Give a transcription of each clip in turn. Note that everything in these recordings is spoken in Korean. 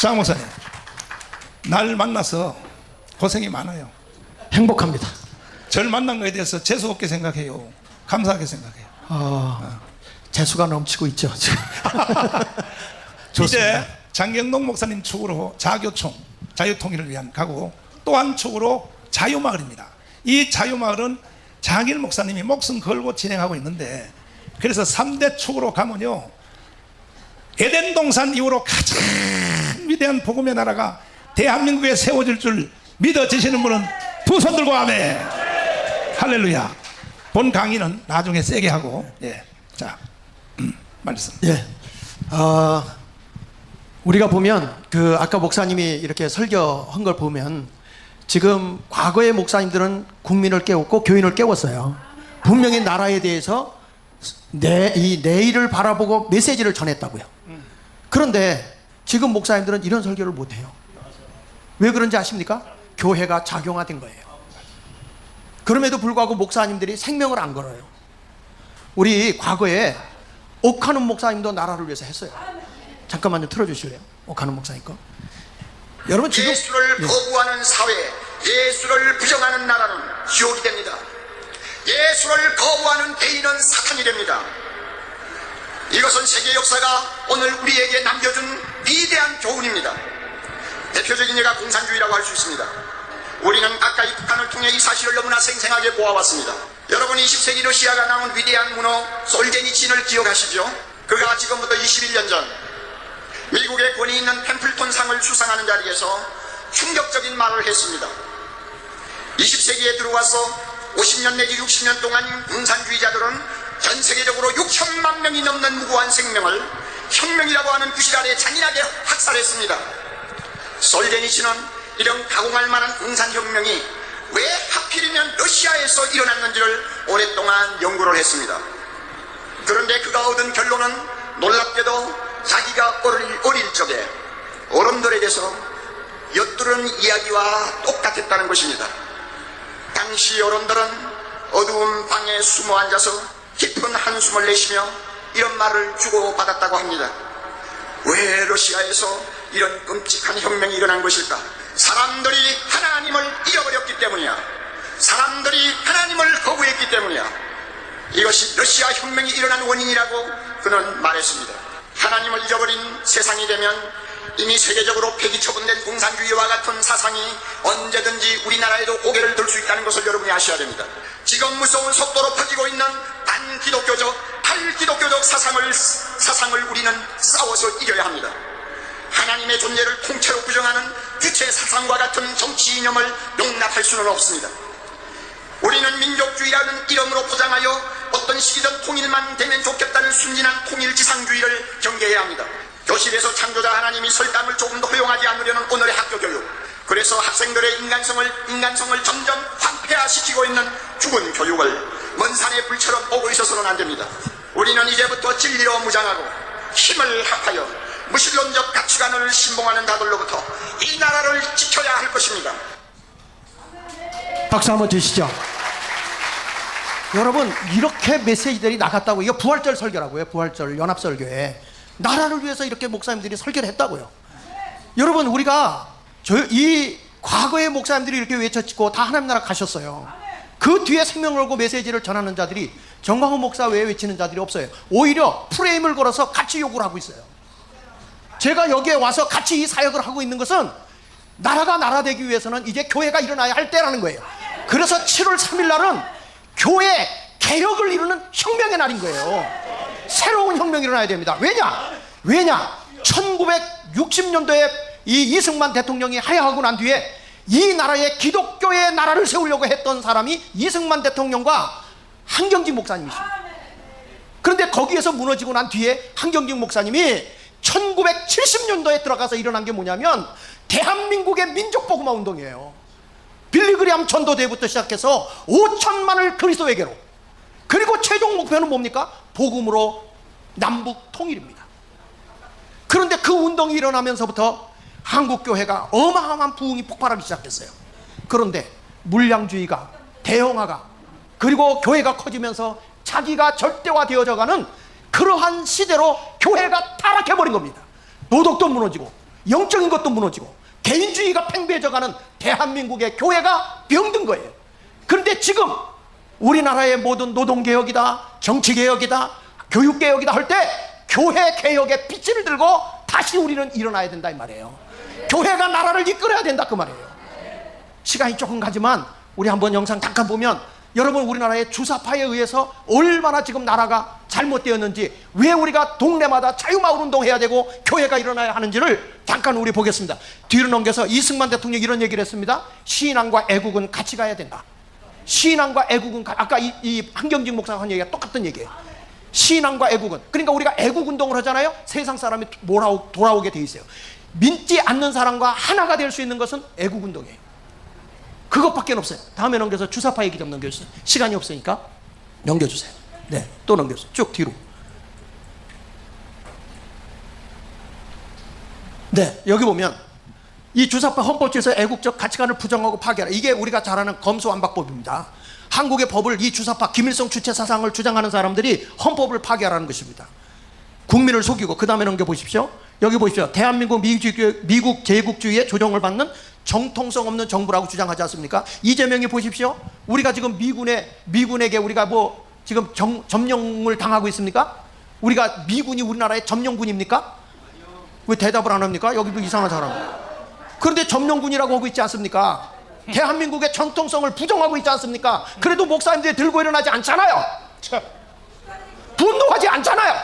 장 목사님, 날 만나서 고생이 많아요. 행복합니다. 절 만난 거에 대해서 재수없게 생각해요? 감사하게 생각해요? 재수가 넘치고 있죠 지금. 이제 장경동 목사님 축으로 자교총, 자유통일을 위한 가고, 또 한 축으로 자유마을입니다. 이 자유마을은 장일 목사님이 목숨 걸고 진행하고 있는데, 그래서 3대 축으로 가면요, 에덴 동산 이후로 가장 위대한 복음의 나라가 대한민국에 세워질 줄 믿어지시는 분은 두 손 들고 아멘. 할렐루야. 본 강의는 나중에 세게 하고, 예. 자, 말씀. 예. 우리가 보면 아까 목사님이 이렇게 설교한 걸 보면 지금 과거의 목사님들은 국민을 깨웠고 교인을 깨웠어요. 분명히 나라에 대해서 이 내일을 바라보고 메시지를 전했다고요. 그런데 지금 목사님들은 이런 설교를 못해요. 왜 그런지 아십니까? 교회가 작용화된 거예요. 그럼에도 불구하고 목사님들이 생명을 안 걸어요. 우리 과거에 옥하는 목사님도 나라를 위해서 했어요. 잠깐만요, 틀어주실래요? 옥하는 목사님 거. 여러분 지금 예수를 거부하는 사회, 예수를 부정하는 나라는 지옥이 됩니다. 예수를 거부하는 대인은 사탄이 됩니다. 이것은 세계 역사가 오늘 우리에게 남겨준 위대한 교훈입니다. 대표적인 예가 공산주의라고 할 수 있습니다. 우리는 가까이 북한을 통해 이 사실을 너무나 생생하게 보아왔습니다. 여러분, 20세기 러시아가 나온 위대한 문호 솔제니친을 기억하시죠? 그가 지금부터 21년 전 미국의 권위 있는 템플톤상을 수상하는 자리에서 충격적인 말을 했습니다. 20세기에 들어와서 50년 내지 60년 동안 공산주의자들은 전 세계적으로 6천만 명이 넘는 무고한 생명을 혁명이라고 하는 구실 아래 잔인하게 학살했습니다. 솔제니친은 이런 가공할 만한 공산혁명이 왜 하필이면 러시아에서 일어났는지를 오랫동안 연구를 했습니다. 그런데 그가 얻은 결론은 놀랍게도 자기가 어릴 적에 어른들에게서 엿들은 이야기와 똑같았다는 것입니다. 당시 어른들은 어두운 방에 숨어 앉아서 깊은 한숨을 내쉬며 이런 말을 주고받았다고 합니다. 왜 러시아에서 이런 끔찍한 혁명이 일어난 것일까? 사람들이 하나님을 잃어버렸기 때문이야. 사람들이 하나님을 거부했기 때문이야. 이것이 러시아 혁명이 일어난 원인이라고 그는 말했습니다. 하나님을 잊어버린 세상이 되면 이미 세계적으로 폐기 처분된 공산주의와 같은 사상이 언제든지 우리나라에도 고개를 들 수 있다는 것을 여러분이 아셔야 됩니다. 지금 무서운 속도로 퍼지고 있는 반기독교적, 탈기독교적 사상을 우리는 싸워서 이겨야 합니다. 하나님의 존재를 통째로 부정하는 주체 사상과 같은 정치 이념을 용납할 수는 없습니다. 우리는 민족주의라는 이름으로 포장하여 어떤 시기든 통일만 되면 좋겠다는 순진한 통일지상주의를 경계해야 합니다. 교실에서 창조자 하나님이 설담을 조금 더 허용하지 않으려는 오늘의 학교교육, 그래서 학생들의 인간성을 점점 황폐화시키고 있는 죽은 교육을 먼 산의 불처럼 보고 있어서는 안 됩니다. 우리는 이제부터 진리로 무장하고 힘을 합하여 무신론적 가치관을 신봉하는 자들로부터 이 나라를 지켜야 할 것입니다. 박수 한번 주시죠. 여러분, 이렇게 메시지들이 나갔다고. 이거 부활절 설교라고요. 부활절 연합설교에 나라를 위해서 이렇게 목사님들이 설교를 했다고요. 여러분, 우리가 이 과거의 목사님들이 이렇게 외쳐치고 다 하나님 나라 가셨어요. 그 뒤에 생명을 걸고 메시지를 전하는 자들이 정광훈 목사 외에 외치는 자들이 없어요. 오히려 프레임을 걸어서 같이 요구를 하고 있어요. 제가 여기에 와서 같이 이 사역을 하고 있는 것은 나라가 나라 되기 위해서는 이제 교회가 일어나야 할 때라는 거예요. 그래서 7월 3일 날은 교회 개혁을 이루는 혁명의 날인 거예요. 새로운 혁명이 일어나야 됩니다. 왜냐? 1960년도에 이 이승만 대통령이 하야하고 난 뒤에 이 나라에 기독교의 나라를 세우려고 했던 사람이 이승만 대통령과 한경직 목사님이십니다. 그런데 거기에서 무너지고 난 뒤에 한경직 목사님이 1970년도에 들어가서 일어난 게 뭐냐면 대한민국의 민족복음화 운동이에요. 빌리그리암 전도대회부터 시작해서 5천만을 그리스도에게로, 그리고 최종 목표는 뭡니까? 복음으로 남북 통일입니다. 그런데 그 운동이 일어나면서부터 한국교회가 어마어마한 부흥이 폭발하기 시작했어요. 그런데 물량주의가, 대형화가, 그리고 교회가 커지면서 자기가 절대화되어져가는 그러한 시대로 교회가 타락해버린 겁니다. 도덕도 무너지고 영적인 것도 무너지고 개인주의가 팽배해져가는 대한민국의 교회가 병든 거예요. 그런데 지금 우리나라의 모든 노동개혁이다, 정치개혁이다, 교육개혁이다 할 때 교회 개혁의 빗줄을 들고 다시 우리는 일어나야 된다 이 말이에요. 교회가 나라를 이끌어야 된다 그 말이에요. 시간이 조금 가지만 우리 한번 영상 잠깐 보면 여러분 우리나라의 주사파에 의해서 얼마나 지금 나라가 잘못되었는지, 왜 우리가 동네마다 자유마을운동 해야 되고 교회가 일어나야 하는지를 잠깐 우리 보겠습니다. 뒤로 넘겨서 이승만 대통령이 이런 얘기를 했습니다. 신앙과 애국은 같이 가야 된다. 신앙과 애국은 아까 이 한경직 목사가 한 얘기가 똑같은 얘기예요. 신앙과 애국은, 그러니까 우리가 애국운동을 하잖아요. 세상 사람이 돌아오게 돼 있어요. 믿지 않는 사람과 하나가 될 수 있는 것은 애국운동이에요. 그것밖에 없어요. 다음에 넘겨서 주사파 얘기 좀 넘겨주세요. 시간이 없으니까 넘겨주세요. 네, 또 넘겨주세요. 쭉 뒤로. 네, 여기 보면 이 주사파 헌법주의에서 애국적 가치관을 부정하고 파괴하라. 이게 우리가 잘 아는 검수완박법입니다. 한국의 법을 이 주사파 김일성 주체 사상을 주장하는 사람들이 헌법을 파괴하라는 것입니다. 국민을 속이고. 그 다음에 넘겨보십시오. 여기 보십시오. 대한민국 미국 제국주의의 조정을 받는 정통성 없는 정부라고 주장하지 않습니까? 이재명이 보십시오. 우리가 지금 미군에게 우리가 뭐 지금 점령을 당하고 있습니까? 우리가 미군이 우리나라의 점령군입니까? 왜 대답을 안 합니까? 여기도 이상한 사람. 그런데 점령군이라고 하고 있지 않습니까? 대한민국의 정통성을 부정하고 있지 않습니까? 그래도 목사님들이 들고 일어나지 않잖아요. 분노하지 않잖아요.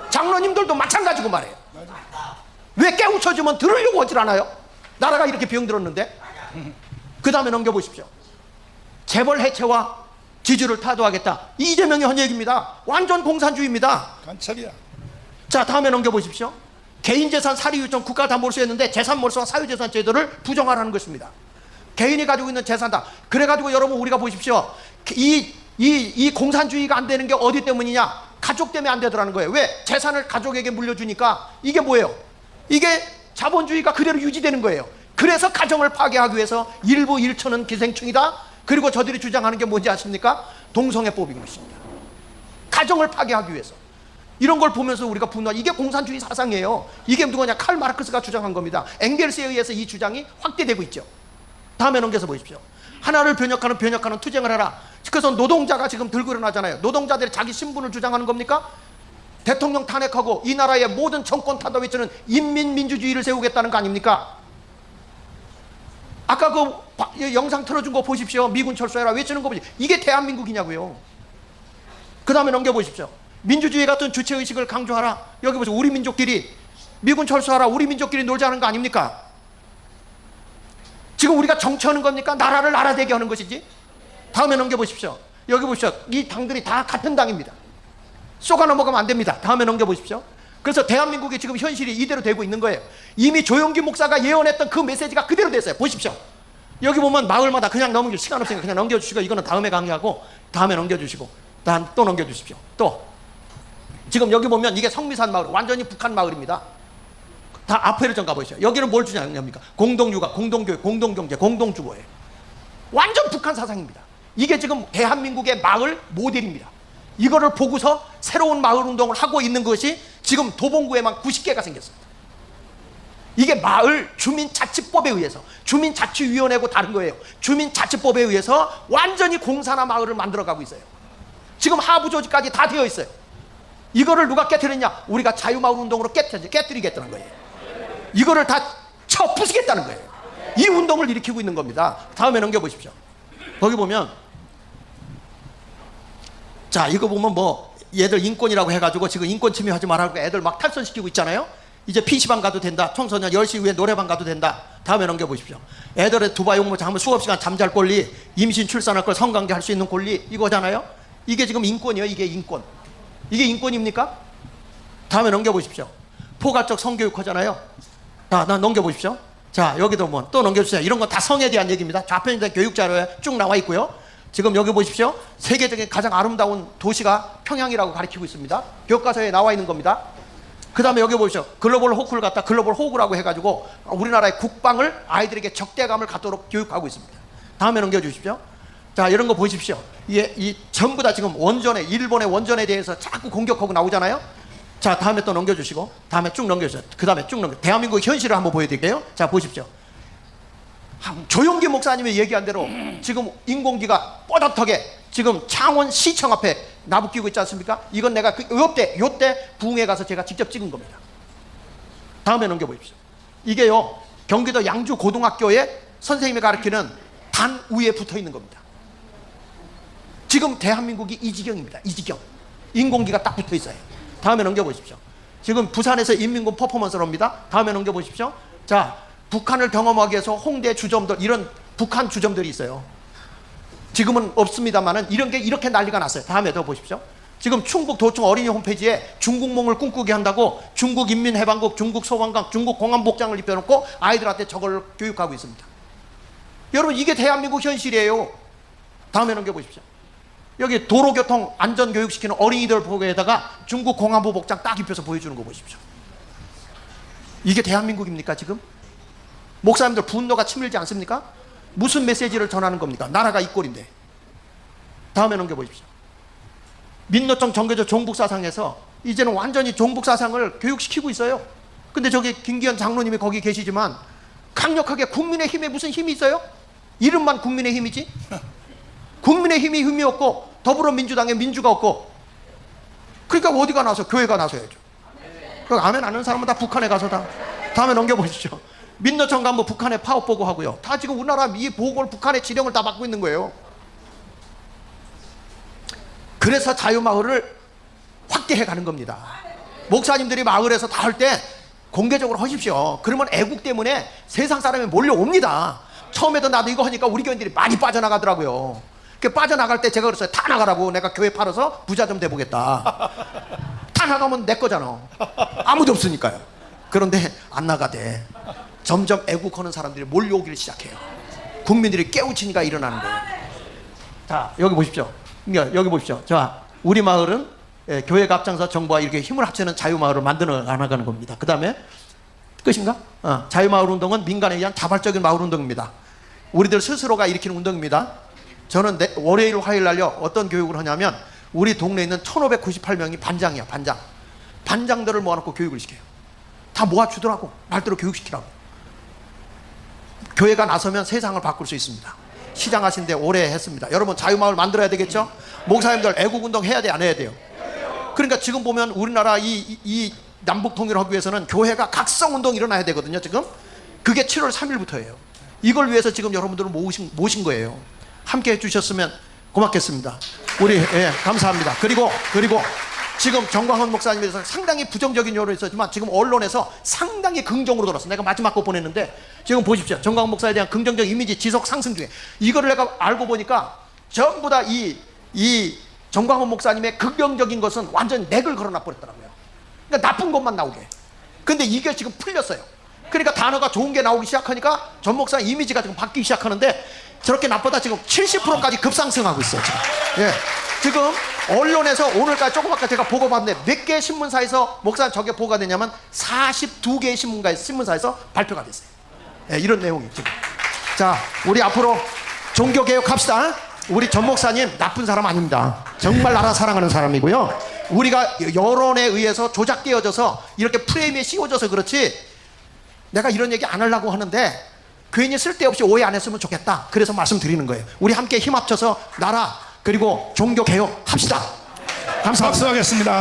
장로님들도 마찬가지고 말이에요. 왜 깨우쳐주면 들으려고 하질 않아요? 나라가 이렇게 병들었는데. 그 다음에 넘겨보십시오. 재벌 해체와 지주를 타도하겠다. 이재명이 한 얘기입니다. 완전 공산주의입니다. 간첩이야. 자, 다음에 넘겨보십시오. 개인재산 사리 유통 국가가 다 몰수했는데 재산 몰수와 사유재산 제도를 부정하라는 것입니다. 개인이 가지고 있는 재산다. 그래가지고 여러분 우리가 보십시오. 이 공산주의가 안 되는 게 어디 때문이냐? 가족 때문에 안 되더라는 거예요. 왜? 재산을 가족에게 물려주니까 이게 뭐예요? 이게 자본주의가 그대로 유지되는 거예요. 그래서 가정을 파괴하기 위해서 일부 일처는 기생충이다. 그리고 저들이 주장하는 게 뭔지 아십니까? 동성애법인 것입니다. 가정을 파괴하기 위해서. 이런 걸 보면서 우리가 분노하. 이게 공산주의 사상이에요. 이게 누구냐? 칼 마르크스가 주장한 겁니다. 엥겔스에 의해서 이 주장이 확대되고 있죠. 다음에 넘겨서 보십시오. 하나를 변혁하는 투쟁을 해라. 그래서 노동자가 지금 들고 일어나잖아요. 노동자들이 자기 신분을 주장하는 겁니까? 대통령 탄핵하고 이 나라의 모든 정권 타다 외치는 인민민주주의를 세우겠다는 거 아닙니까? 아까 그 영상 틀어준 거 보십시오. 미군 철수해라 외치는 거 보십시오. 이게 대한민국이냐고요. 그 다음에 넘겨보십시오. 민주주의 같은 주체의식을 강조하라. 여기 보세요. 우리 민족끼리 미군 철수하라. 우리 민족끼리 놀자는 거 아닙니까? 지금 우리가 정치하는 겁니까? 나라를 나라되게 하는 것이지. 다음에 넘겨보십시오. 여기 보십시오. 이 당들이 다 같은 당입니다. 쏘가 넘어가면 안 됩니다. 다음에 넘겨보십시오. 그래서 대한민국이 지금 현실이 이대로 되고 있는 거예요. 이미 조영기 목사가 예언했던 그 메시지가 그대로 됐어요. 보십시오. 여기 보면 마을마다 그냥 넘길 시간 없으니까 그냥 넘겨주시고, 이거는 다음에 강의하고, 다음에 넘겨주시고, 다음 또 넘겨주십시오. 또 지금 여기 보면 이게 성미산 마을, 완전히 북한 마을입니다. 다 앞에를 좀 가보시죠. 여기는 뭘 주장합니까? 공동육아, 공동교육, 공동경제, 공동주거예요. 완전 북한 사상입니다. 이게 지금 대한민국의 마을 모델입니다. 이거를 보고서 새로운 마을 운동을 하고 있는 것이 지금 도봉구에만 90개가 생겼습니다. 이게 마을 주민자치법에 의해서, 주민자치위원회고 다른 거예요. 주민자치법에 의해서 완전히 공산화 마을을 만들어가고 있어요. 지금 하부 조직까지 다 되어 있어요. 이거를 누가 깨뜨렸냐? 우리가 자유마을 운동으로 깨뜨리겠다는 거예요. 이거를 다 쳐 부수겠다는 거예요. 이 운동을 일으키고 있는 겁니다. 다음에 넘겨보십시오. 거기 보면, 자, 이거 보면 뭐 얘들 인권이라고 해가지고 지금 인권 침해하지 말라고 애들 막 탈선시키고 있잖아요. 이제 PC방 가도 된다. 청소년 10시 이후에 노래방 가도 된다. 다음에 넘겨보십시오. 애들의 두바 용모 잠을 수업시간 잠잘 권리, 임신 출산할 걸 성관계 할 수 있는 권리, 이거잖아요. 이게 지금 인권이에요. 이게 인권. 이게 인권입니까? 다음에 넘겨보십시오. 포괄적 성교육 하잖아요. 자, 넘겨보십시오. 자, 여기도 뭐 또 넘겨주세요. 이런 건 다 성에 대한 얘기입니다. 좌편에 대한 교육 자료에 쭉 나와 있고요. 지금 여기 보십시오. 세계적인 가장 아름다운 도시가 평양이라고 가리키고 있습니다. 교과서에 나와 있는 겁니다. 그 다음에 여기 보십시오. 글로벌 호크를 갖다 글로벌 호구라고 해가지고 우리나라의 국방을 아이들에게 적대감을 갖도록 교육하고 있습니다. 다음에 넘겨주십시오. 자, 이런 거 보십시오. 이 전부 다 지금 원전에, 일본의 원전에 대해서 자꾸 공격하고 나오잖아요. 자, 다음에 또 넘겨주시고, 다음에 쭉 넘겨주세요. 그 다음에 쭉 넘겨. 대한민국 현실을 한번 보여드릴게요. 자, 보십시오. 조용기 목사님이 얘기한 대로 지금 인공기가 뻗어터게 지금 창원시청 앞에 나부끼고 있지 않습니까? 이건 내가 요때 부흥회 가서 제가 직접 찍은 겁니다. 다음에 넘겨보십시오. 이게요, 경기도 양주 고등학교에 선생님이 가르치는 단 위에 붙어 있는 겁니다. 지금 대한민국이 이 지경입니다. 이 지경. 인공기가 딱 붙어 있어요. 다음에 넘겨보십시오. 지금 부산에서 인민군 퍼포먼스를 합니다. 다음에 넘겨보십시오. 자, 북한을 경험하기 위해서 홍대 주점들, 이런 북한 주점들이 있어요. 지금은 없습니다만은 이런 게 이렇게 난리가 났어요. 다음에 더 보십시오. 지금 충북 도청 어린이 홈페이지에 중국몽을 꿈꾸게 한다고 중국 인민해방국, 중국 소방관, 중국 공안 복장을 입혀놓고 아이들한테 저걸 교육하고 있습니다. 여러분, 이게 대한민국 현실이에요. 다음에 넘겨보십시오. 여기 도로교통 안전교육시키는 어린이들 보고에다가 중국 공안부 복장 딱 입혀서 보여주는 거 보십시오. 이게 대한민국입니까 지금? 목사님들 분노가 치밀지 않습니까? 무슨 메시지를 전하는 겁니까? 나라가 이 꼴인데. 다음에 넘겨보십시오. 민노총 정교조 종북사상에서 이제는 완전히 종북사상을 교육시키고 있어요. 근데 저기 김기현 장로님이 거기 계시지만 강력하게 국민의힘에 무슨 힘이 있어요? 이름만 국민의힘이지? 국민의힘이 힘이 없고 더불어민주당에 민주가 없고, 그러니까 어디가 나서? 교회가 나서야죠. 그 아멘 안 하는 사람은 다 북한에 가서 다. 다음에 넘겨보시죠. 민노총 간부 북한에 파업 보고하고요. 다 지금 우리나라 이 보고를 북한의 지령을 다 받고 있는 거예요. 그래서 자유마을을 확대해 가는 겁니다. 목사님들이 마을에서 다 할 때 공개적으로 하십시오. 그러면 애국 때문에 세상 사람이 몰려옵니다. 처음에도 나도 이거 하니까 우리 교인들이 많이 빠져나가더라고요. 그 빠져나갈 때 제가 그랬어요. 다 나가라고. 내가 교회 팔아서 부자 좀 돼보겠다. 다 나가면 내 거잖아. 아무도 없으니까요. 그런데 안 나가대. 점점 애국하는 사람들이 몰려오기를 시작해요. 국민들이 깨우치니까 일어나는 거예요. 자, 여기 보십시오. 여기 보십시오. 자, 우리 마을은 교회가 앞장서 정부와 이렇게 힘을 합치는 자유마을을 만들어 나가는 겁니다. 그 다음에 끝인가? 자유마을 운동은 민간에 의한 자발적인 마을 운동입니다. 우리들 스스로가 일으키는 운동입니다. 저는 월요일 화요일 날요 어떤 교육을 하냐면 우리 동네에 있는 1598명이 반장이야. 반장들을 모아놓고 교육을 시켜요. 다 모아주더라고. 말대로 교육시키라고. 교회가 나서면 세상을 바꿀 수 있습니다. 시장하신데 오래 했습니다. 여러분, 자유마을 만들어야 되겠죠? 목사님들 애국운동 해야 돼, 안 해야 돼요? 그러니까 지금 보면 우리나라 이 남북 통일을 하기 위해서는 교회가 각성운동이 일어나야 되거든요. 지금 그게 7월 3일부터예요. 이걸 위해서 지금 여러분들을 모신 거예요. 함께 해주셨으면 고맙겠습니다. 우리 감사합니다. 그리고 지금 정광훈 목사님에 대해서 상당히 부정적인 여론이 있었지만 지금 언론에서 상당히 긍정으로 돌았어. 내가 마지막 거 보냈는데 지금 보십시오. 정광훈 목사에 대한 긍정적 이미지 지속 상승 중에, 이거를 내가 알고 보니까 전부 다 이 정광훈 목사님의 긍정적인 것은 완전 맥을 걸어놔 버렸더라고요. 그러니까 나쁜 것만 나오게. 근데 이게 지금 풀렸어요. 그러니까 단어가 좋은 게 나오기 시작하니까 전 목사 이미지가 지금 바뀌기 시작하는데 저렇게 나보다 지금 70%까지 급상승하고 있어요. 지금 언론에서 오늘까지 조금 아까 제가 보고 봤는데 몇 개의 신문사에서 목사님 저게 보고가 되냐면 42개의 신문사에서 발표가 됐어요. 이런 내용이 지금. 자, 우리 앞으로 종교개혁 합시다. 우리 전 목사님 나쁜 사람 아닙니다. 정말 나라 사랑하는 사람이고요. 우리가 여론에 의해서 조작되어져서 이렇게 프레임에 씌워져서 그렇지, 내가 이런 얘기 안 하려고 하는데 괜히 쓸데없이 오해 안 했으면 좋겠다. 그래서 말씀드리는 거예요. 우리 함께 힘 합쳐서 나라 그리고 종교 개혁 합시다. 감사합니다. 박수하겠습니다.